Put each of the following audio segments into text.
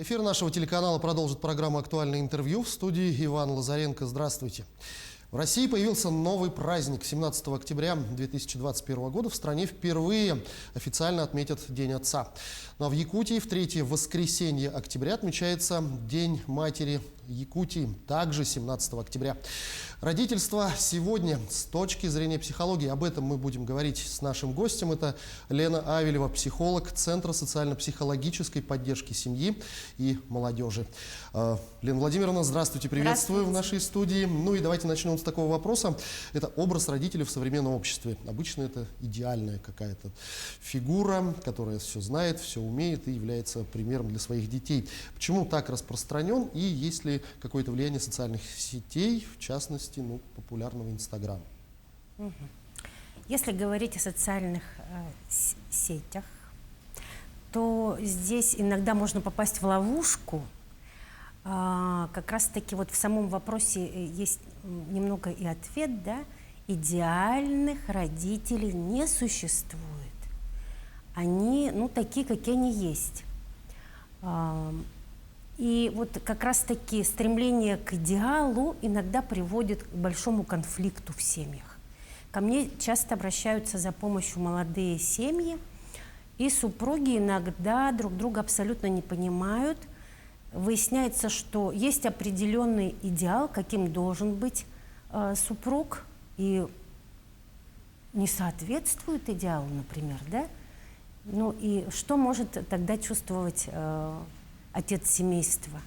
Эфир нашего телеканала продолжит программа «Актуальное интервью». В студии Иван Лазаренко. Здравствуйте. В России появился новый праздник. 17 октября 2021 года в стране впервые официально отметят День Отца. Ну а в Якутии в третье воскресенье октября отмечается День матери Якутии, также 17 октября. Родительство сегодня с точки зрения психологии. Об этом мы будем говорить с нашим гостем. Это Лена Авелева, психолог Центра социально-психологической поддержки семьи и молодежи. Лена Владимировна, здравствуйте, приветствую в нашей студии. Ну и давайте начнем с такого вопроса. Это образ родителей в современном обществе. Обычно это идеальная какая-то фигура, которая все знает, все умеет и является примером для своих детей. Почему так распространен и есть ли какое-то влияние социальных сетей, в частности, популярного Инстаграма? Если говорить о социальных сетях, то здесь иногда можно попасть в ловушку. Как раз-таки вот в самом вопросе есть немного и ответ, да? Идеальных родителей не существует. Они, такие, какие они есть. И вот как раз-таки стремление к идеалу иногда приводит к большому конфликту в семьях. Ко мне часто обращаются за помощью молодые семьи, и супруги иногда друг друга абсолютно не понимают. Выясняется, что есть определенный идеал, каким должен быть супруг, и не соответствует идеалу, например, да? Ну и что может тогда чувствовать отец семейства?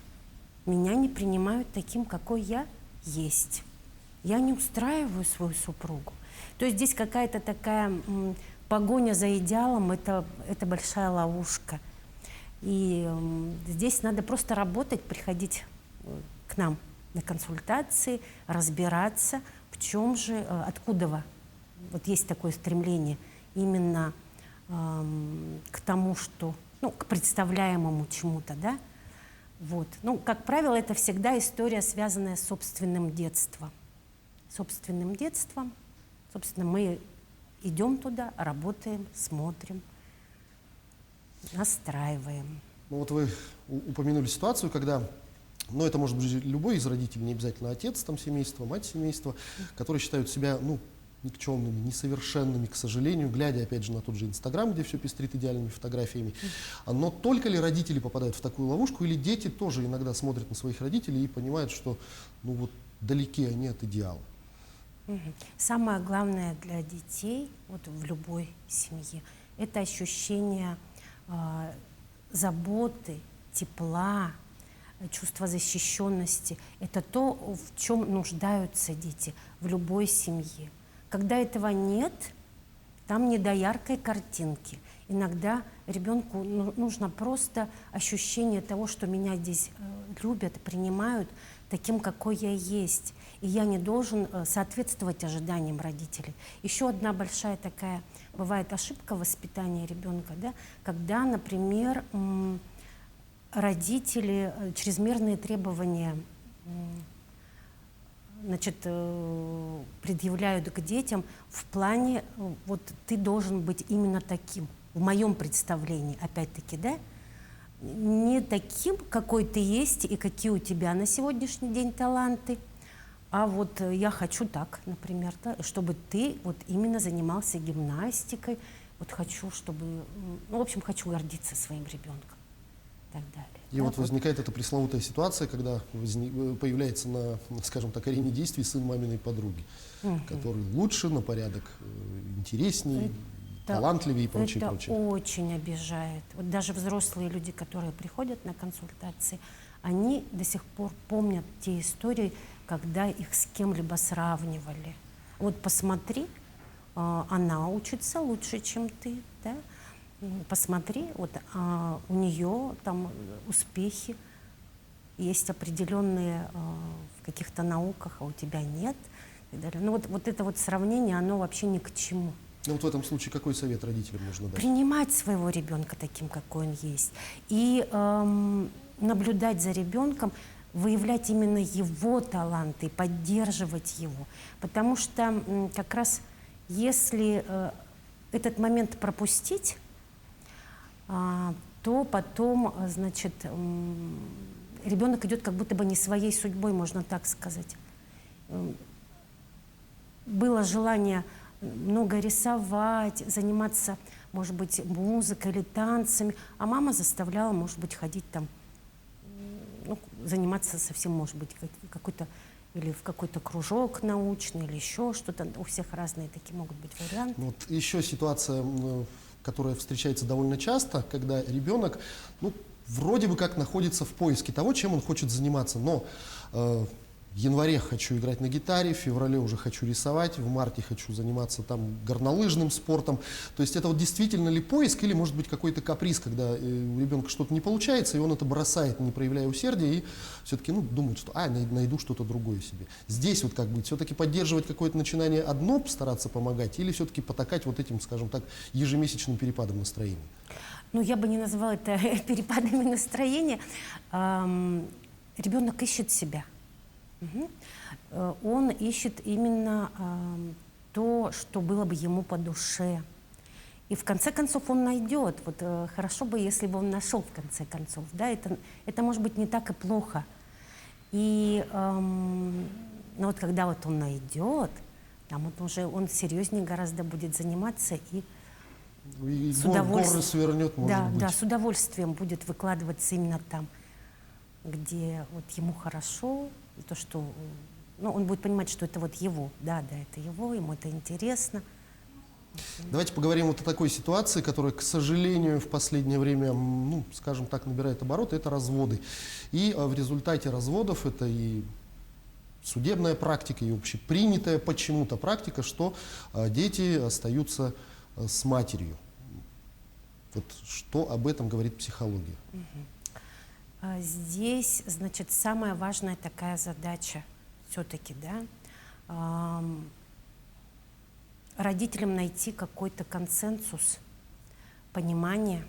Меня не принимают таким, какой я есть. Я не устраиваю свою супругу. То есть здесь какая-то такая погоня за идеалом, это большая ловушка. И здесь надо просто работать, приходить к нам на консультации, разбираться, в чем же, откуда вот есть такое стремление именно к тому, что, к представляемому чему-то, да? Вот. Как правило, это всегда история, связанная с собственным детством. Собственным детством. Собственно, мы идем туда, работаем, смотрим, настраиваем. Вот вы упомянули ситуацию, когда, это может быть любой из родителей, не обязательно отец семейства, мать семейства, которые считают себя, никчемными, несовершенными, к сожалению, глядя, опять же, на тот же Инстаграм, где все пестрит идеальными фотографиями. Но только ли родители попадают в такую ловушку, или дети тоже иногда смотрят на своих родителей и понимают, что, далеки они от идеала? Самое главное для детей, в любой семье, это ощущение заботы, тепла, чувство защищенности. Это то, в чем нуждаются дети в любой семье. Когда этого нет, там не до яркой картинки. Иногда ребенку нужно просто ощущение того, что меня здесь любят, принимают таким, какой я есть. И я не должен соответствовать ожиданиям родителей. Еще одна большая такая бывает ошибка в воспитании ребенка, да? Когда, например, родители чрезмерные требования предъявляют к детям в плане, ты должен быть именно таким, в моем представлении, опять-таки, да? Не таким, какой ты есть и какие у тебя на сегодняшний день таланты, а я хочу так, например, да, чтобы ты именно занимался гимнастикой, хочу, чтобы, в общем, хочу гордиться своим ребенком и так далее. И возникает эта пресловутая ситуация, когда появляется на, скажем так, арене действий сын маминой подруги, который лучше, на порядок интереснее, талантливее и прочее. Это очень обижает. Даже взрослые люди, которые приходят на консультации, они до сих пор помнят те истории, когда их с кем-либо сравнивали. Посмотри, она учится лучше, чем ты, да? Посмотри, у нее там успехи, есть определенные в каких-то науках, а у тебя нет. И так далее. Это сравнение, оно вообще ни к чему. В этом случае какой совет родителям нужно дать? Принимать своего ребенка таким, какой он есть. И наблюдать за ребенком, выявлять именно его таланты, поддерживать его. Потому что как раз если этот момент пропустить, то потом, значит, ребенок идет как будто бы не своей судьбой, можно так сказать. Было желание много рисовать, заниматься, может быть, музыкой или танцами, а мама заставляла, может быть, ходить там, ну, заниматься совсем, может быть, какой-то или в какой-то кружок научный, или еще что-то. У всех разные такие могут быть варианты. Вот еще ситуация, которая встречается довольно часто, когда ребенок, ну, вроде бы как находится в поиске того, чем он хочет заниматься, но в январе хочу играть на гитаре, в феврале уже хочу рисовать, в марте хочу заниматься там горнолыжным спортом. То есть это вот действительно ли поиск или может быть какой-то каприз, когда у ребенка что-то не получается, и он это бросает, не проявляя усердия, и все-таки думает, что найду что-то другое себе. Здесь вот как быть, все-таки поддерживать какое-то начинание одно, стараться помогать, или все-таки потакать вот этим, скажем так, ежемесячным перепадом настроения? Ну, я бы не назвала это перепадами настроения. Ребенок ищет себя. Он ищет именно то, что было бы ему по душе. И в конце концов он найдет. Вот хорошо бы, если бы он нашел в конце концов. Да? Это может быть не так и плохо. И ну вот когда вот он найдет, там вот уже он серьезнее гораздо будет заниматься и с удовольствием, свернет, может быть. Да, с удовольствием будет выкладываться именно там, где вот ему хорошо, и то, что, ну, он будет понимать, что это вот его, да, это его, ему это интересно. Давайте поговорим вот о такой ситуации, которая, к сожалению, в последнее время, ну, скажем так, набирает обороты, это разводы. И в результате разводов это и судебная практика, и общепринятая почему-то практика, что дети остаются с матерью. Вот что об этом говорит психология? Здесь, значит, самая важная такая задача все-таки, да, родителям найти какой-то консенсус, понимание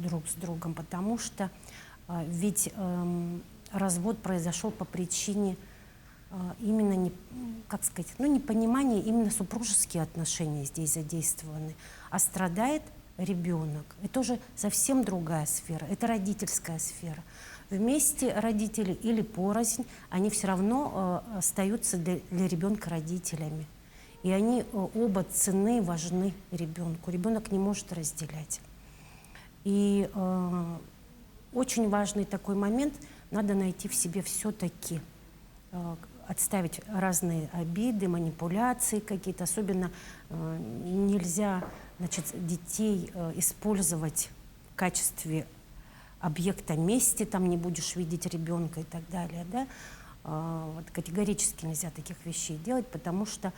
друг с другом, потому что ведь развод произошел по причине именно, как сказать, ну, непонимания, именно супружеские отношения здесь задействованы, а страдает ребенок. Это уже совсем другая сфера, это родительская сфера. Вместе родители или порознь, они все равно остаются для ребенка родителями. И они оба ценны, важны ребенку. Ребенок не может разделять. И очень важный такой момент, надо найти в себе все-таки, отставить разные обиды, манипуляции какие-то. Особенно нельзя, значит, детей использовать в качестве объекта мести, там не будешь видеть ребенка и так далее. Да? Вот категорически нельзя таких вещей делать, потому что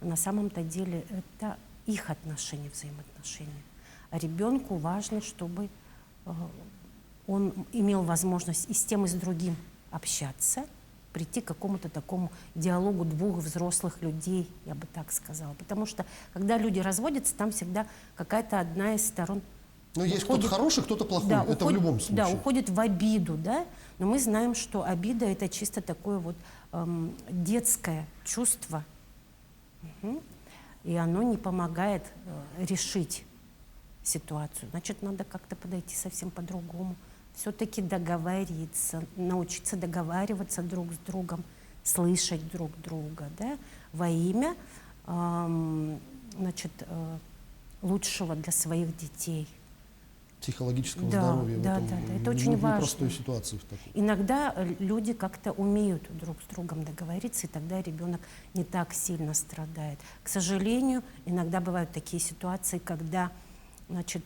на самом-то деле это их отношения, взаимоотношения. А ребенку важно, чтобы он имел возможность и с тем, и с другим общаться, прийти к какому-то такому диалогу двух взрослых людей, я бы так сказала. Потому что, когда люди разводятся, там всегда какая-то одна из сторон есть кто-то хороший, кто-то плохой, да, это в любом случае. Да, уходит в обиду, да, но мы знаем, что обида — это чисто такое вот детское чувство, и оно не помогает решить ситуацию. Значит, надо как-то подойти совсем по-другому. Все-таки договориться, научиться договариваться друг с другом, слышать друг друга, да, во имя, значит, лучшего для своих детей. Психологического здоровья да, в этом, да, это очень важно. Непростой ситуации в такой. Иногда люди как-то умеют друг с другом договориться, и тогда ребенок не так сильно страдает. К сожалению, иногда бывают такие ситуации, когда, значит,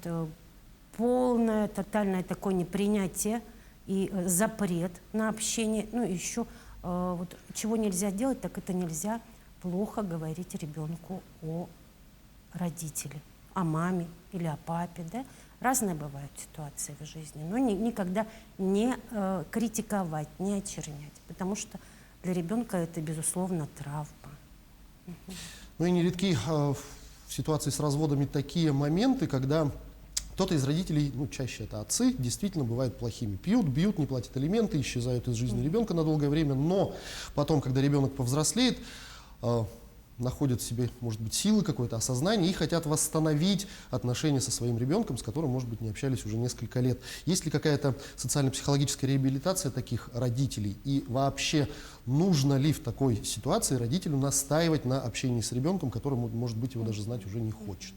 полное, тотальное такое непринятие и запрет на общение. Ну, еще вот, чего нельзя делать, так это нельзя плохо говорить ребенку о родителе, о маме или о папе, да? Разные бывают ситуации в жизни, но никогда не критиковать, не очернять, потому что для ребенка это, безусловно, травма. Ну и нередки в ситуации с разводами такие моменты, когда кто-то из родителей, ну чаще это отцы, действительно бывают плохими. Пьют, бьют, не платят алименты, исчезают из жизни ребенка на долгое время, но потом, когда ребенок повзрослеет, находят в себе, может быть, силы, какое-то осознание и хотят восстановить отношения со своим ребенком, с которым, может быть, не общались уже несколько лет. Есть ли какая-то социально-психологическая реабилитация таких родителей? И вообще, нужно ли в такой ситуации родителю настаивать на общении с ребенком, который, может быть, его даже знать уже не хочет?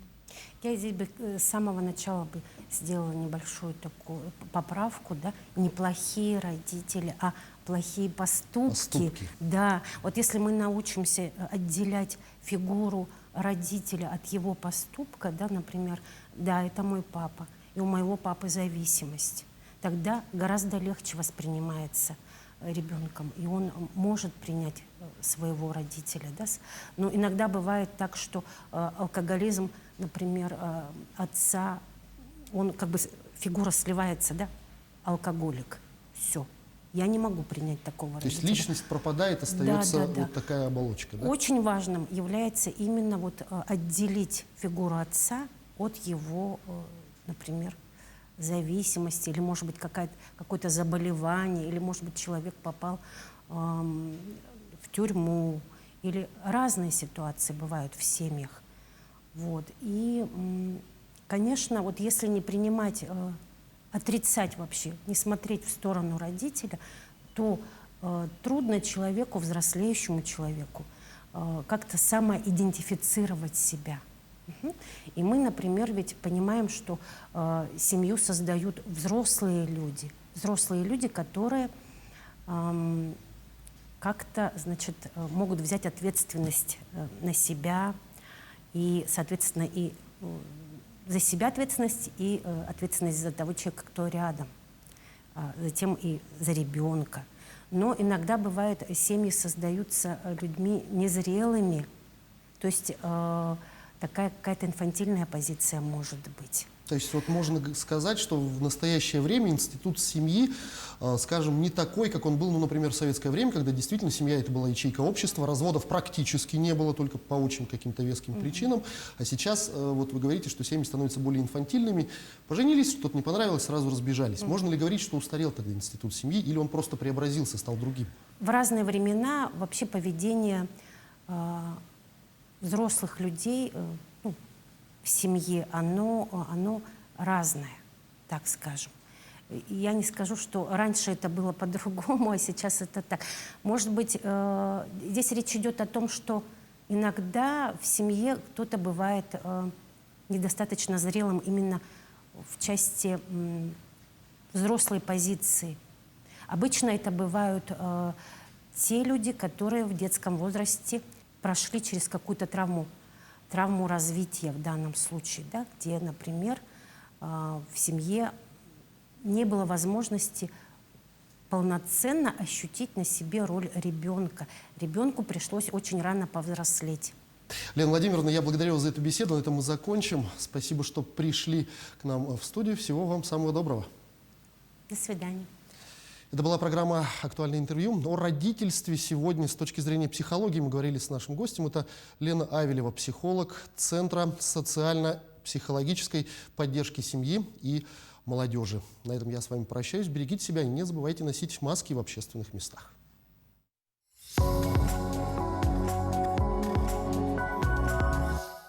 Я здесь бы с самого начала бы сделала небольшую такую поправку, да, неплохие родители, а плохие поступки. Да, вот если мы научимся отделять фигуру родителя от его поступка, да, например, да, это мой папа, и у моего папы зависимость, тогда гораздо легче воспринимается ребенком, и он может принять своего родителя. Да? Но иногда бывает так, что алкоголизм, например, отца, он как бы фигура сливается, да, алкоголик, все. Я не могу принять такого родителя. То есть личность пропадает, остается да. вот такая оболочка, да? Очень важным является именно вот отделить фигуру отца от его, например, зависимости, или, может быть, какое-то заболевание, или, может быть, человек попал в тюрьму, или разные ситуации бывают в семьях. Вот. И, конечно, вот если не принимать, отрицать вообще, не смотреть в сторону родителя, то трудно человеку, взрослеющему человеку, как-то самоидентифицировать себя. И мы, например, ведь понимаем, что семью создают взрослые люди, которые как-то, значит, могут взять ответственность на себя, и, соответственно, и за себя ответственность, и ответственность за того человека, кто рядом, затем и за ребенка. Но иногда бывает, семьи создаются людьми незрелыми, то есть такая какая-то инфантильная позиция может быть. То есть вот можно сказать, что в настоящее время институт семьи, скажем, не такой, как он был, ну, например, в советское время, когда действительно семья — это была ячейка общества, разводов практически не было, только по очень каким-то веским причинам. А сейчас, вот вы говорите, что семьи становятся более инфантильными. Поженились, что-то не понравилось, сразу разбежались. Можно ли говорить, что устарел тогда институт семьи, или он просто преобразился, стал другим? В разные времена вообще поведение взрослых людей в семье, оно разное, так скажем. Я не скажу, что раньше это было по-другому, а сейчас это так. Может быть, здесь речь идет о том, что иногда в семье кто-то бывает недостаточно зрелым именно в части взрослой позиции. Обычно это бывают те люди, которые в детском возрасте прошли через какую-то травму развития в данном случае, да, где, например, в семье не было возможности полноценно ощутить на себе роль ребенка. Ребенку пришлось очень рано повзрослеть. Лена Владимировна, я благодарю вас за эту беседу. На этом мы закончим. Спасибо, что пришли к нам в студию. Всего вам самого доброго. До свидания. Это была программа «Актуальное интервью». О родительстве сегодня с точки зрения психологии мы говорили с нашим гостем. Это Лена Авелева, психолог Центра социально-психологической поддержки семьи и молодежи. На этом я с вами прощаюсь. Берегите себя и не забывайте носить маски в общественных местах.